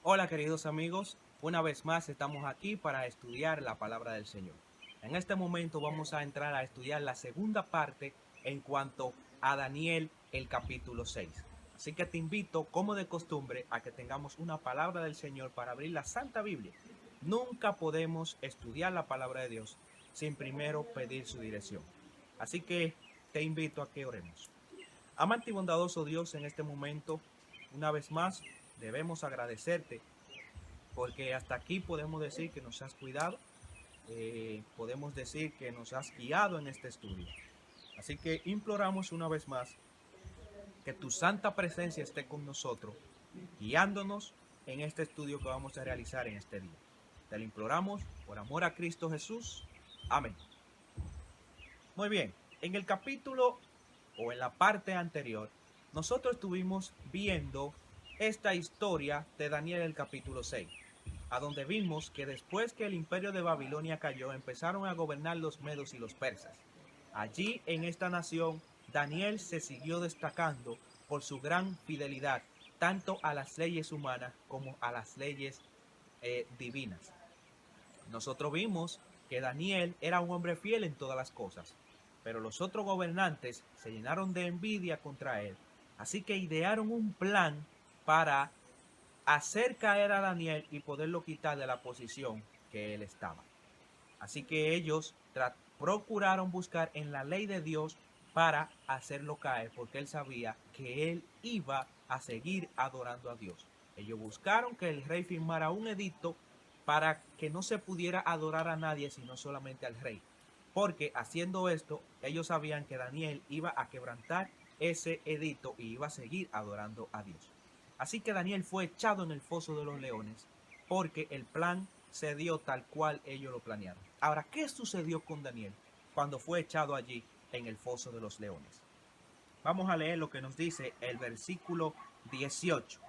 Hola queridos amigos, una vez más estamos aquí para estudiar la palabra del Señor. En este momento vamos a entrar a estudiar la segunda parte en cuanto a Daniel el capítulo 6. Así que te invito, como de costumbre, a que tengamos una palabra del Señor para abrir la Santa Biblia. Nunca podemos estudiar la palabra de Dios sin primero pedir su dirección. Así que te invito a que oremos. Amante y bondadoso Dios, en este momento, una vez más, debemos agradecerte porque hasta aquí podemos decir que nos has cuidado, podemos decir que nos has guiado en este estudio. Así que imploramos una vez más que tu santa presencia esté con nosotros, guiándonos en este estudio que vamos a realizar en este día. Te lo imploramos por amor a Cristo Jesús. Amén. Muy bien, en el capítulo o en la parte anterior, nosotros estuvimos viendo esta historia de Daniel el capítulo 6, a donde vimos que después que el imperio de Babilonia cayó, empezaron a gobernar los medos y los persas. Allí en esta nación, Daniel se siguió destacando por su gran fidelidad, tanto a las leyes humanas como a las leyes divinas. Nosotros vimos que Daniel era un hombre fiel en todas las cosas, pero los otros gobernantes se llenaron de envidia contra él, así que idearon un plan para hacer caer a Daniel y poderlo quitar de la posición que él estaba. Así que ellos procuraron buscar en la ley de Dios para hacerlo caer, porque él sabía que él iba a seguir adorando a Dios. Ellos buscaron que el rey firmara un edicto para que no se pudiera adorar a nadie, sino solamente al rey. Porque haciendo esto, ellos sabían que Daniel iba a quebrantar ese edicto y iba a seguir adorando a Dios. Así que Daniel fue echado en el foso de los leones porque el plan se dio tal cual ellos lo planearon. Ahora, ¿qué sucedió con Daniel cuando fue echado allí en el foso de los leones? Vamos a leer lo que nos dice el versículo 18.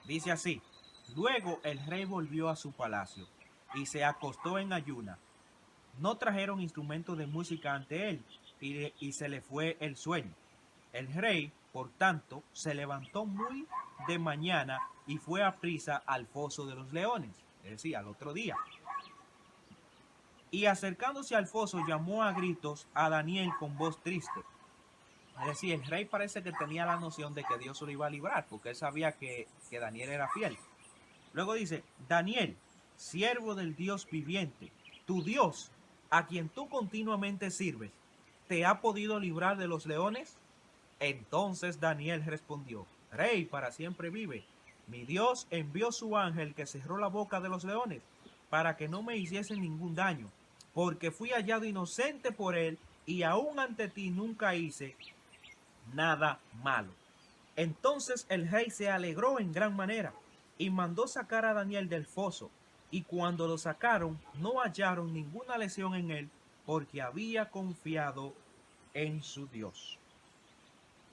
Dice así: luego el rey volvió a su palacio y se acostó en ayuna. No trajeron instrumentos de música ante él y se le fue el sueño. El rey, por tanto, se levantó muy de mañana y fue a prisa al foso de los leones, es decir, al otro día. Y acercándose al foso llamó a gritos a Daniel con voz triste. Es decir, el rey parece que tenía la noción de que Dios lo iba a librar, porque él sabía que Daniel era fiel. Luego dice: Daniel, siervo del Dios viviente, tu Dios, a quien tú continuamente sirves, ¿te ha podido librar de los leones? Entonces Daniel respondió: Rey, para siempre vive. Mi Dios envió su ángel que cerró la boca de los leones para que no me hiciesen ningún daño, porque fui hallado inocente por él y aún ante ti nunca hice nada malo. Entonces el rey se alegró en gran manera y mandó sacar a Daniel del foso, y cuando lo sacaron no hallaron ninguna lesión en él, porque había confiado en su Dios.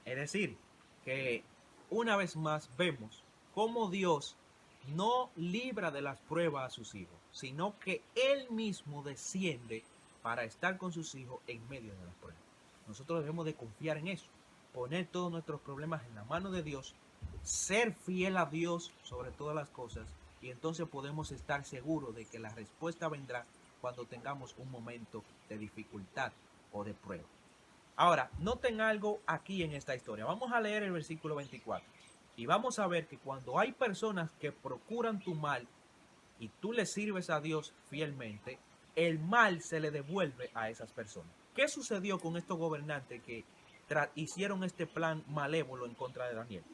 Es decir, que una vez más vemos cómo Dios no libra de las pruebas a sus hijos, sino que Él mismo desciende para estar con sus hijos en medio de las pruebas. Nosotros debemos de confiar en eso, poner todos nuestros problemas en la mano de Dios, ser fiel a Dios sobre todas las cosas, y entonces podemos estar seguros de que la respuesta vendrá cuando tengamos un momento de dificultad o de prueba. Ahora, noten algo aquí en esta historia. Vamos a leer el versículo 24 y vamos a ver que cuando hay personas que procuran tu mal y tú le sirves a Dios fielmente, el mal se le devuelve a esas personas. ¿Qué sucedió con estos gobernantes que hicieron este plan malévolo en contra de Daniel?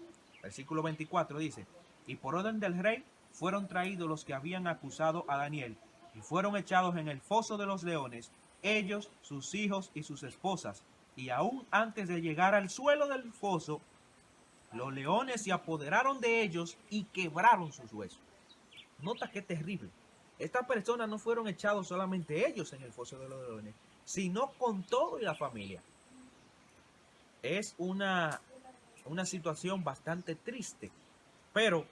Versículo 24 dice: y por orden del rey fueron traídos los que habían acusado a Daniel y fueron echados en el foso de los leones, ellos, sus hijos y sus esposas. Y aún antes de llegar al suelo del foso, los leones se apoderaron de ellos y quebraron sus huesos. Nota qué terrible. Estas personas no fueron echados solamente ellos en el foso de los leones, sino con todo y la familia. Es una situación bastante triste, pero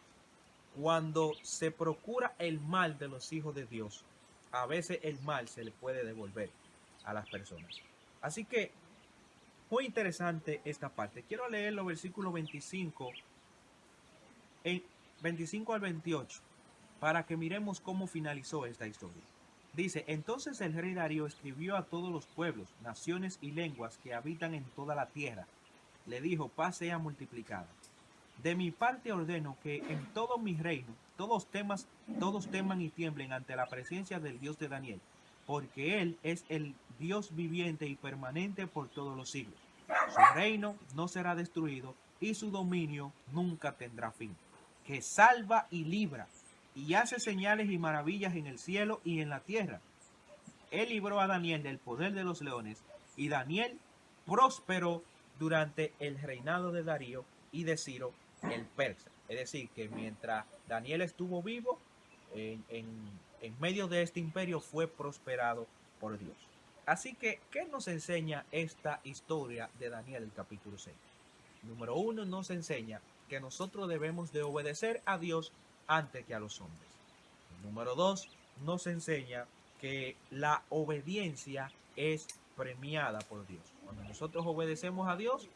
cuando se procura el mal de los hijos de Dios, a veces el mal se le puede devolver a las personas. Así que muy interesante esta parte. Quiero leer los versículos 25 al 28. para que miremos cómo finalizó esta historia. Dice, entonces el rey Darío escribió a todos los pueblos, naciones y lenguas que habitan en toda la tierra. Le dijo, paz sea multiplicada. De mi parte ordeno que en todo mi reino todos teman y tiemblen ante la presencia del Dios de Daniel, porque Él es el Dios viviente y permanente por todos los siglos. Su reino no será destruido y su dominio nunca tendrá fin. Que salva y libra y hace señales y maravillas en el cielo y en la tierra. Él libró a Daniel del poder de los leones y Daniel prosperó durante el reinado de Darío y de Ciro el persa. Es decir, que mientras Daniel estuvo vivo, en medio de este imperio fue prosperado por Dios. Así que, ¿qué nos enseña esta historia de Daniel, el capítulo 6? Número 1, nos enseña que nosotros debemos de obedecer a Dios antes que a los hombres. Número 2, nos enseña que la obediencia es premiada por Dios. Cuando nosotros obedecemos a Dios,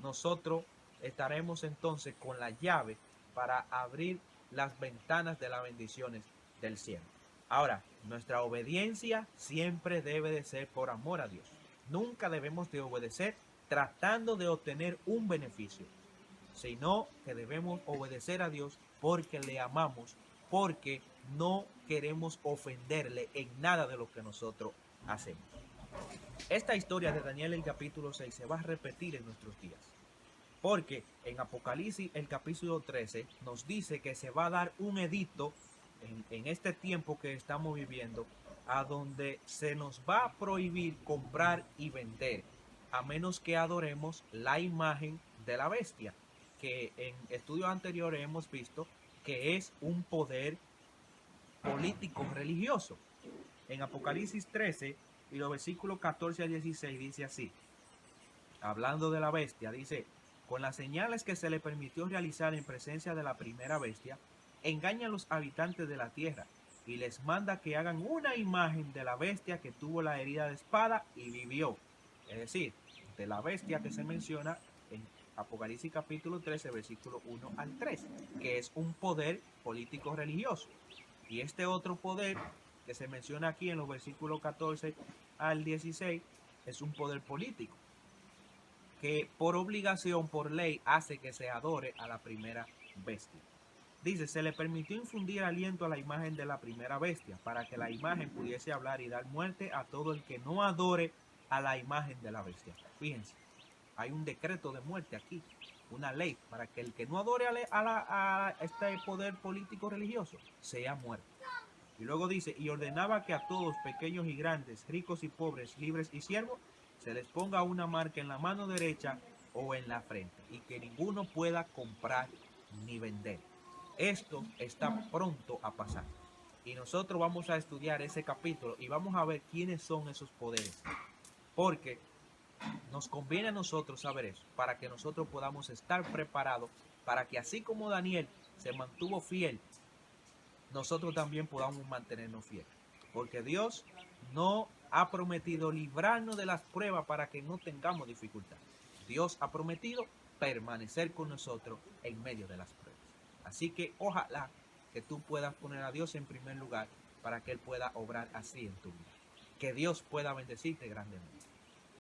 nosotros estaremos entonces con la llave para abrir las ventanas de las bendiciones del cielo. Ahora, nuestra obediencia siempre debe de ser por amor a Dios. Nunca debemos de obedecer tratando de obtener un beneficio, sino que debemos obedecer a Dios porque le amamos, porque no queremos ofenderle en nada de lo que nosotros hacemos. Esta historia de Daniel el capítulo 6 se va a repetir en nuestros días, porque en Apocalipsis el capítulo 13 nos dice que se va a dar un edicto en este tiempo que estamos viviendo, a donde se nos va a prohibir comprar y vender, a menos que adoremos la imagen de la bestia, que en estudios anteriores hemos visto que es un poder político religioso. En Apocalipsis 13 y los versículos 14 al 16 dice así, hablando de la bestia, dice, con las señales que se le permitió realizar en presencia de la primera bestia, engaña a los habitantes de la tierra y les manda que hagan una imagen de la bestia que tuvo la herida de espada y vivió. Es decir, de la bestia que se menciona en Apocalipsis capítulo 13, versículo 1 al 3, que es un poder político religioso. Y este otro poder que se menciona aquí en los versículos 14 al 16 es un poder político que por obligación, por ley, hace que se adore a la primera bestia. Dice, se le permitió infundir aliento a la imagen de la primera bestia, para que la imagen pudiese hablar y dar muerte a todo el que no adore a la imagen de la bestia. Fíjense, hay un decreto de muerte aquí, una ley, para que el que no adore a este poder político religioso sea muerto. Y luego dice, y ordenaba que a todos, pequeños y grandes, ricos y pobres, libres y siervos, se les ponga una marca en la mano derecha o en la frente, y que ninguno pueda comprar ni vender. Esto está pronto a pasar. Y nosotros vamos a estudiar ese capítulo y vamos a ver quiénes son esos poderes. Porque nos conviene a nosotros saber eso, para que nosotros podamos estar preparados, para que así como Daniel se mantuvo fiel, nosotros también podamos mantenernos fieles. Porque Dios no ha prometido librarnos de las pruebas para que no tengamos dificultad. Dios ha prometido permanecer con nosotros en medio de las pruebas. Así que ojalá que tú puedas poner a Dios en primer lugar para que Él pueda obrar así en tu vida. Que Dios pueda bendecirte grandemente.